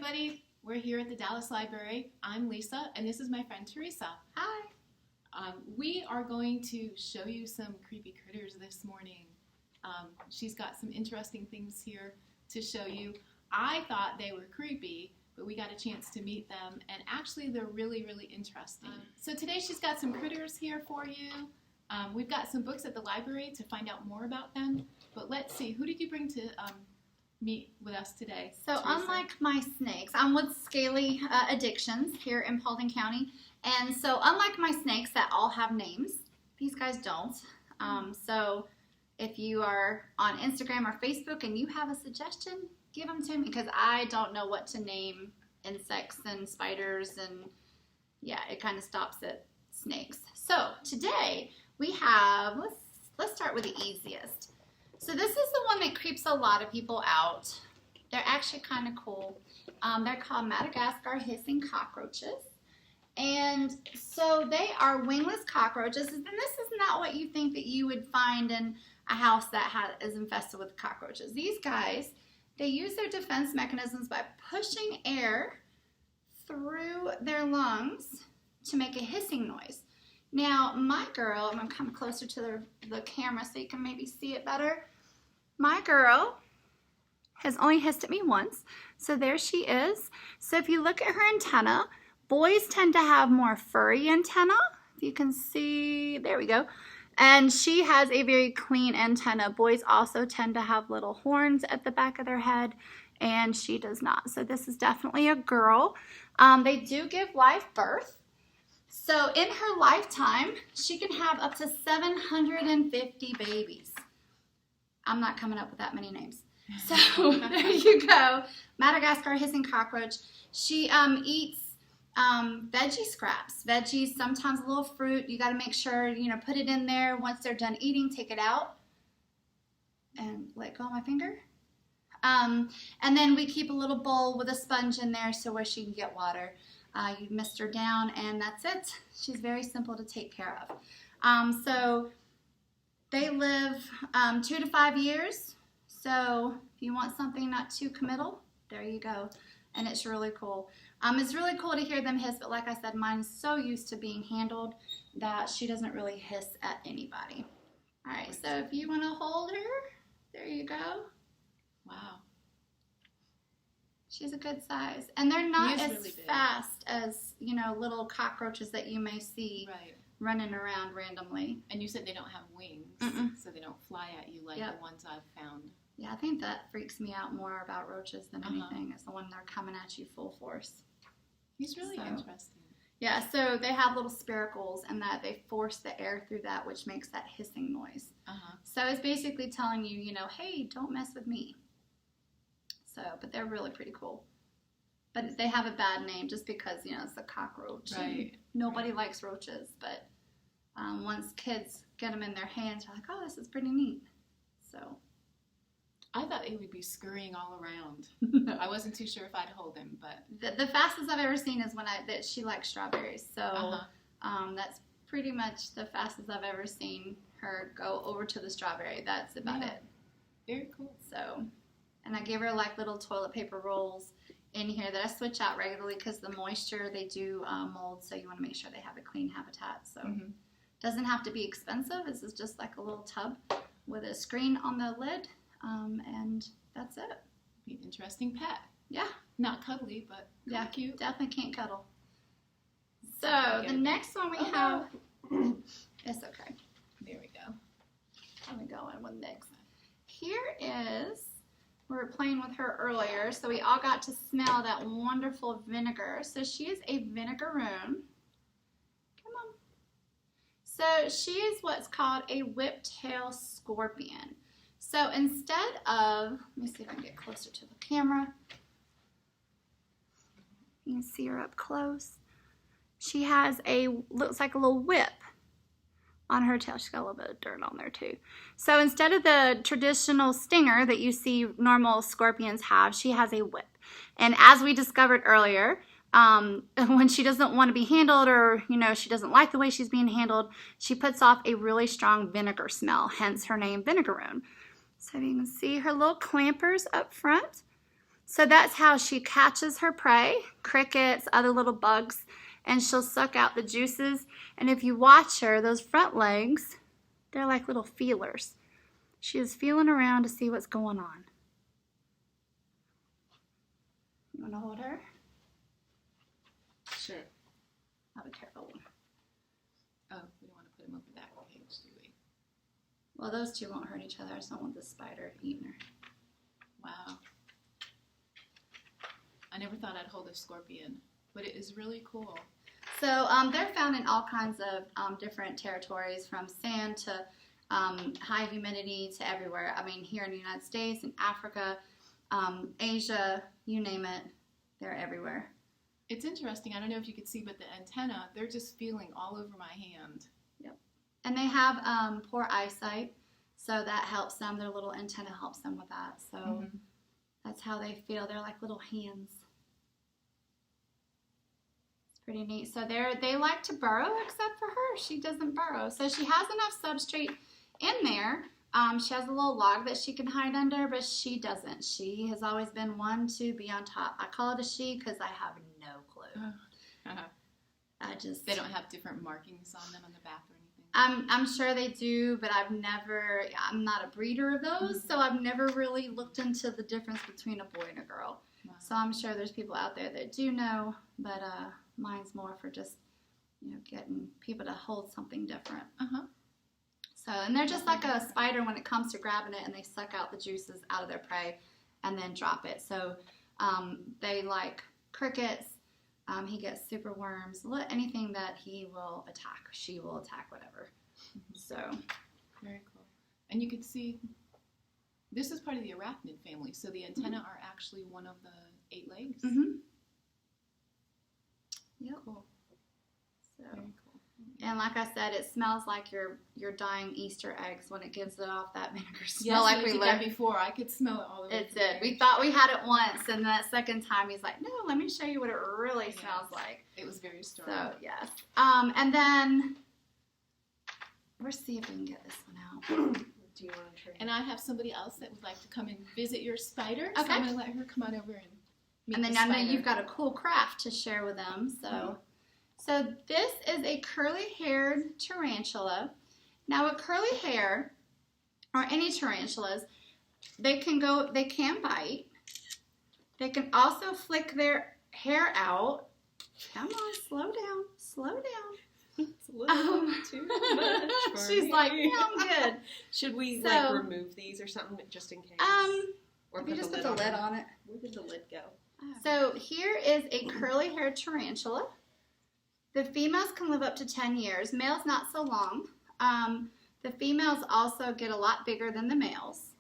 everybody. We're here at the Dallas Library. I'm Lisa, and this is my friend Theresa. Hi. We are going to show you some creepy critters this morning. She's got some interesting things here to show you. I thought they were creepy, but we got a chance to meet them, and actually they're really, really interesting. So today she's got some critters here for you. We've got some books at the library to find out more about them, but let's see, who did you bring to meet with us today? So Theresa? Unlike my snakes, I'm with Scaley Addictions here in Paulding County, and so unlike my snakes that all have names, these guys don't. So if you are on Instagram or Facebook and you have a suggestion, give them to me, because I don't know what to name insects and spiders, and yeah, it kind of stops at snakes. So today we have, let's start with the easiest. So this is the one that creeps a lot of people out. They're actually kind of cool. They're called Madagascar hissing cockroaches. And so they are wingless cockroaches, and this is not what you think that you would find in a house that is infested with cockroaches. These guys, they use their defense mechanisms by pushing air through their lungs to make a hissing noise. Now, my girl, I'm going to come closer to the camera so you can maybe see it better. My girl has only hissed at me once, so there she is. So if you look at her antenna, boys tend to have more furry antenna. If you can see, there we go. And she has a very clean antenna. Boys also tend to have little horns at the back of their head, and she does not. So this is definitely a girl. They do give live birth. So in her lifetime, she can have up to 750 babies. I'm not coming up with that many names. So there you go. Madagascar hissing cockroach. She eats veggie scraps, veggies, sometimes a little fruit. You got to make sure, put it in there. Once they're done eating, take it out and let go of my finger. And then we keep a little bowl with a sponge in there so where she can get water. You mist her down, and that's it. She's very simple to take care of. So they live 2 to 5 years. So if you want something not too committal, there you go. And it's really cool. It's really cool to hear them hiss, but like I said, mine's so used to being handled that she doesn't really hiss at anybody. All right, so if you want to hold her, there you go. Wow. She's a good size. And they're not as really fast as, little cockroaches that you may see running around randomly. And you said they don't have wings, so they don't fly at you like the ones I've found. Yeah, I think that freaks me out more about roaches than anything, is the one they're coming at you full force. He's really interesting. Yeah, so they have little spiracles, and that they force the air through that, which makes that hissing noise. So it's basically telling you, hey, don't mess with me. So, but they're really pretty cool. But they have a bad name just because, it's a cockroach. Right. Nobody likes roaches, but once kids get them in their hands, they're like, oh, this is pretty neat. So I thought it would be scurrying all around. I wasn't too sure if I'd hold him, but the fastest I've ever seen is that she likes strawberries. So that's pretty much the fastest I've ever seen her go over to the strawberry. That's about it. Very cool. So, and I give her little toilet paper rolls in here that I switch out regularly because the moisture, they do mold, so you want to make sure they have a clean habitat. So doesn't have to be expensive. This is just like a little tub with a screen on the lid, and that's it. Be an interesting pet. Yeah. Not cuddly, but cute. Definitely can't cuddle. So the next one we have, it's okay. There we go. Let me go in with next. Here is, we were playing with her earlier, so we all got to smell that wonderful vinegar. So she is a vinegaroon. Come on. So she is what's called a whiptail scorpion. So instead of, let me see if I can get closer to the camera. You can see her up close. She has looks like a little whip on her tail. She's got a little bit of dirt on there too. So instead of the traditional stinger that you see normal scorpions have, she has a whip. And as we discovered earlier, when she doesn't want to be handled, or she doesn't like the way she's being handled, she puts off a really strong vinegar smell, hence her name Vinegaroon. So you can see her little clampers up front. So that's how she catches her prey, crickets, other little bugs, and she'll suck out the juices. And if you watch her, those front legs, they're like little feelers. She is feeling around to see what's going on. You want to hold her? Sure. I'll be careful. Oh, we don't want to put him over that cage, do we? Well, those two won't hurt each other. I just don't want the spider eating her. Wow. I never thought I'd hold a scorpion, but it is really cool. So they're found in all kinds of different territories, from sand to high humidity to everywhere. I mean, here in the United States, in Africa, Asia, you name it, they're everywhere. It's interesting. I don't know if you could see, but the antenna, they're just feeling all over my hand. Yep. And they have poor eyesight, so that helps them. Their little antenna helps them with that. So that's how they feel. They're like little hands. It's pretty neat. So they like to burrow, except for her. She doesn't burrow. So she has enough substrate in there. She has a little log that she can hide under, but she doesn't. She has always been one to be on top. I call it a she because I have no clue. They don't have different markings on them on the back or anything? I'm sure they do, but I'm not a breeder of those, so I've never really looked into the difference between a boy and a girl. Wow. So I'm sure there's people out there that do know, but mine's more for just, getting people to hold something different. So, and they're just like a spider when it comes to grabbing it, and they suck out the juices out of their prey and then drop it. So they like crickets. He gets super worms. Anything that he will attack, she will attack, whatever. So very cool. And you can see this is part of the arachnid family. So the antennae are actually one of the 8 legs. Yep. Cool. So. Very cool. And like I said, it smells like you're dying Easter eggs when it gives it off that vinegar smell. Like we learned before, I could smell it all the way. It did. We thought we had it once, and that second time he's like, "No, let me show you what it really smells like." It was very strong. So yes. And then let's see if we can get this one out. Do you want to try? And I have somebody else that would like to come and visit your spider. Okay. So I'm gonna let her come on over and meet And then the I know spider. you've got a cool craft to share with them. So. So this is a curly-haired tarantula. Now with curly hair, or any tarantulas, they can bite. They can also flick their hair out. Come on, slow down. It's a little too much for She's me. like, yeah, I'm good. Should we So- remove these or something just in case? Or If you just put the lid on it. Where did the lid go? So here is a curly-haired tarantula. The females can live up to 10 years. Males not so long. The females also get a lot bigger than the males.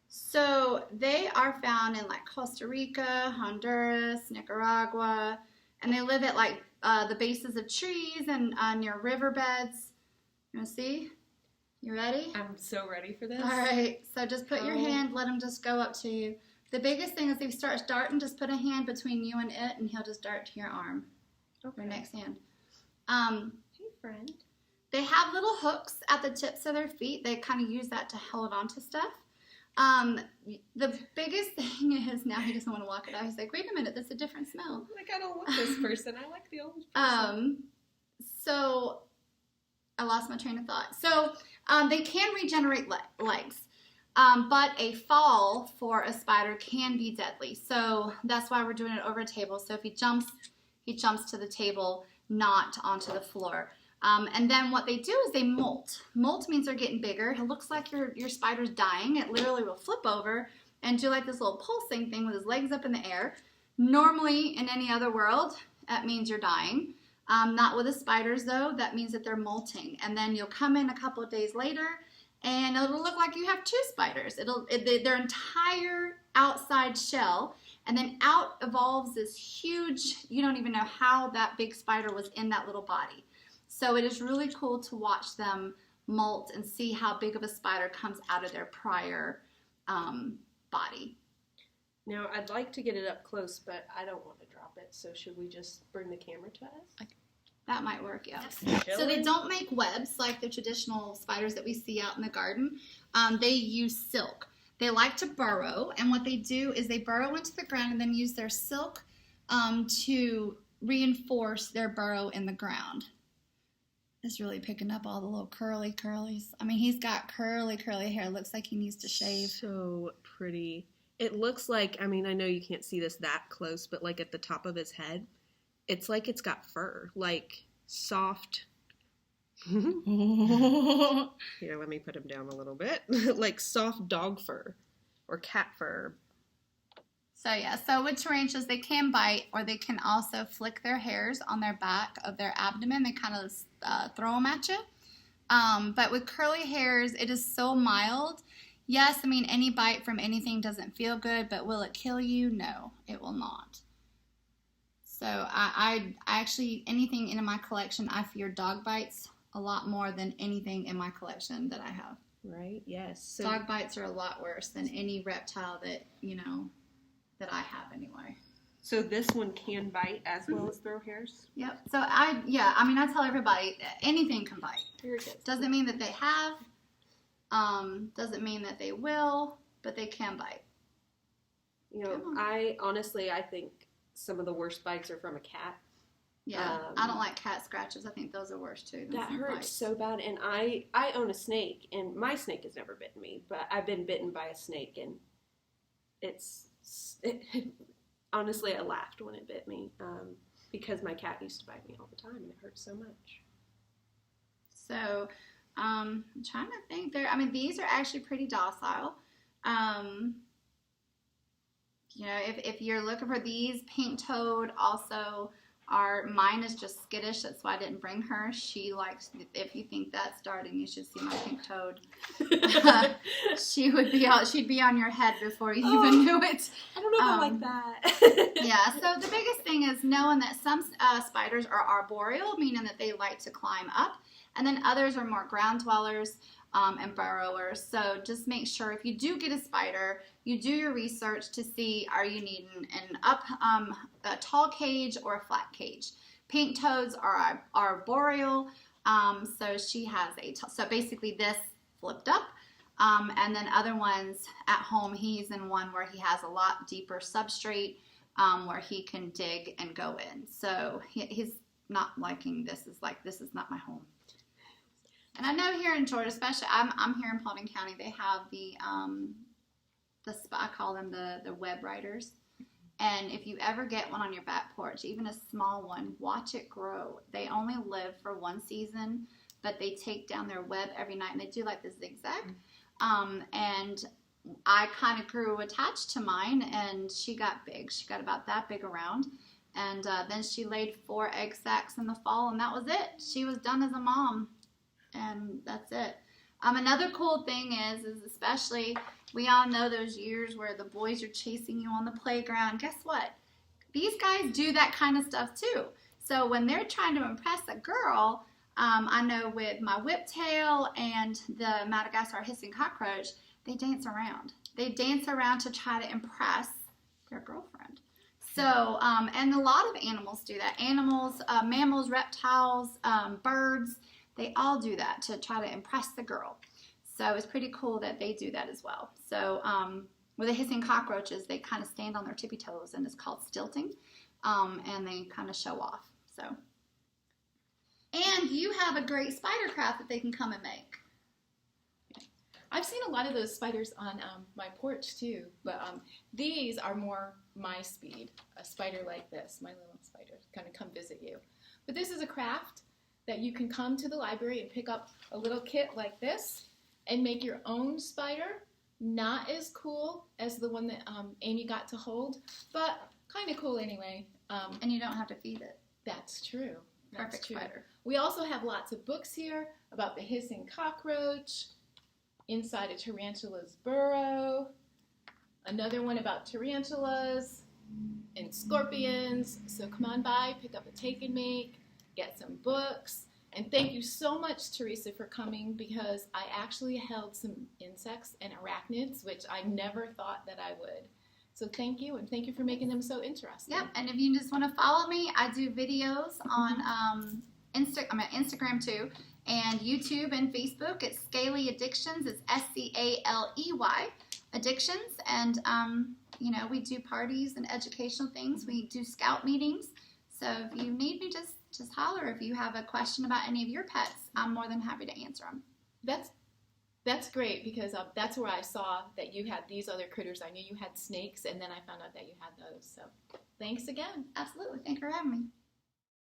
So they are found in like Costa Rica, Honduras, Nicaragua, and they live at like the bases of trees and near riverbeds. You want to see? You ready? I'm so ready for this. All right. So just put your hand, let him just go up to you. The biggest thing is if he starts darting, just put a hand between you and it, and he'll just dart to your arm, your next hand. Hey, friend. They have little hooks at the tips of their feet. They kind of use that to hold on to stuff. The biggest thing is now he doesn't want to walk it out. He's like, wait a minute, that's a different smell. Like, I don't like this person. I like the old person. So I lost my train of thought. So they can regenerate legs. But a fall for a spider can be deadly. So that's why we're doing it over a table. So if he jumps to the table, not onto the floor. And then what they do is they molt. Molt means they're getting bigger. It looks like your spider's dying. It literally will flip over and do like this little pulsing thing with his legs up in the air. Normally, in any other world, that means you're dying. Not with the spiders, though. That means that they're molting. And then you'll come in a couple of days later, and it'll look like you have 2 spiders. Their entire outside shell. And then out evolves this huge, you don't even know how that big spider was in that little body. So it is really cool to watch them molt and see how big of a spider comes out of their prior body. Now, I'd like to get it up close, but I don't want to drop it. So should we just bring the camera to us? That might work, yeah. So they don't make webs like the traditional spiders that we see out in the garden. They use silk. They like to burrow, and what they do is they burrow into the ground and then use their silk to reinforce their burrow in the ground. It's really picking up all the little curlies. I mean, he's got curly hair. Looks like he needs to shave. So pretty. It looks like, I mean, I know you can't see this that close, but like at the top of his head, it's like it's got fur, like soft. Here, let me put him down a little bit. Like soft dog fur or cat fur. So yeah, so with tarantulas, they can bite, or they can also flick their hairs on their back of their abdomen. They kind of throw them at you. But with curly hairs, it is so mild. Yes, I mean, any bite from anything doesn't feel good, but will it kill you? No, it will not. So I actually, anything in my collection, I fear dog bites a lot more than anything in my collection that I have. Right, yes. So, dog bites are a lot worse than any reptile that, that I have anyway. So this one can bite as well as throw hairs? Yep. So I tell everybody anything can bite. Very good. Doesn't mean that they have, doesn't mean that they will, but they can bite. I think some of the worst bites are from a cat. Yeah, I don't like cat scratches. I think those are worse too. That hurts bites. so bad. And I own a snake, and my snake has never bitten me, but I've been bitten by a snake, and honestly, I laughed when it bit me because my cat used to bite me all the time, and it hurt so much. So, I'm trying to think. These are actually pretty docile. If you're looking for these, pink toad also mine is just skittish. That's why I didn't bring her. She likes, if you think that's darting, you should see my pink toad. She'd be on your head before you even knew it. I don't know if I like that. Yeah, so the biggest thing is knowing that some spiders are arboreal, meaning that they like to climb up, and then others are more ground dwellers and burrowers. So just make sure if you do get a spider, you do your research to see, are you needing a tall cage or a flat cage. Pink toads are arboreal, so she has so basically this flipped up, and then other ones at home, he's in one where he has a lot deeper substrate, where he can dig and go in. So he's not liking this. This is not my home. And I know here in Georgia, especially, I'm here in Paulding County, they have I call them the web riders. And if you ever get one on your back porch, even a small one, watch it grow. They only live for one season, but they take down their web every night, and they do like the zigzag. And I kind of grew attached to mine, and she got big. She got about that big around. And then she laid 4 egg sacs in the fall, and that was it. She was done as a mom. And that's it. Another cool thing is especially, we all know those years where the boys are chasing you on the playground. Guess what? These guys do that kind of stuff too. So when they're trying to impress a girl, I know with my whiptail and the Madagascar hissing cockroach, they dance around. They dance around to try to impress their girlfriend. So, and a lot of animals do that. Animals, mammals, reptiles, birds, they all do that to try to impress the girl. So it's pretty cool that they do that as well. So with the hissing cockroaches, they kind of stand on their tippy toes, and it's called stilting, and they kind of show off. So, and you have a great spider craft that they can come and make. I've seen a lot of those spiders on my porch too, but these are more my speed. A spider like this, my little spider, kind of come visit you. But this is a craft that you can come to the library and pick up a little kit like this and make your own spider. Not as cool as the one that Amy got to hold, but kind of cool anyway. And you don't have to feed it. That's true. Perfect spider. We also have lots of books here about the hissing cockroach, inside a tarantula's burrow, another one about tarantulas and scorpions. So come on by, pick up a take and make, get some books. And thank you so much, Theresa, for coming, because I actually held some insects and arachnids, which I never thought that I would. So thank you, and thank you for making them so interesting. Yep, and if you just want to follow me, I do videos on Instagram too, and YouTube and Facebook. It's Scaley Addictions. It's Scaley. Addictions, and we do parties and educational things. We do scout meetings. So if you need me, just holler. If you have a question about any of your pets, I'm more than happy to answer them. That's great, because that's where I saw that you had these other critters. I knew you had snakes, and then I found out that you had those. So thanks again. Absolutely. Thank you for having me.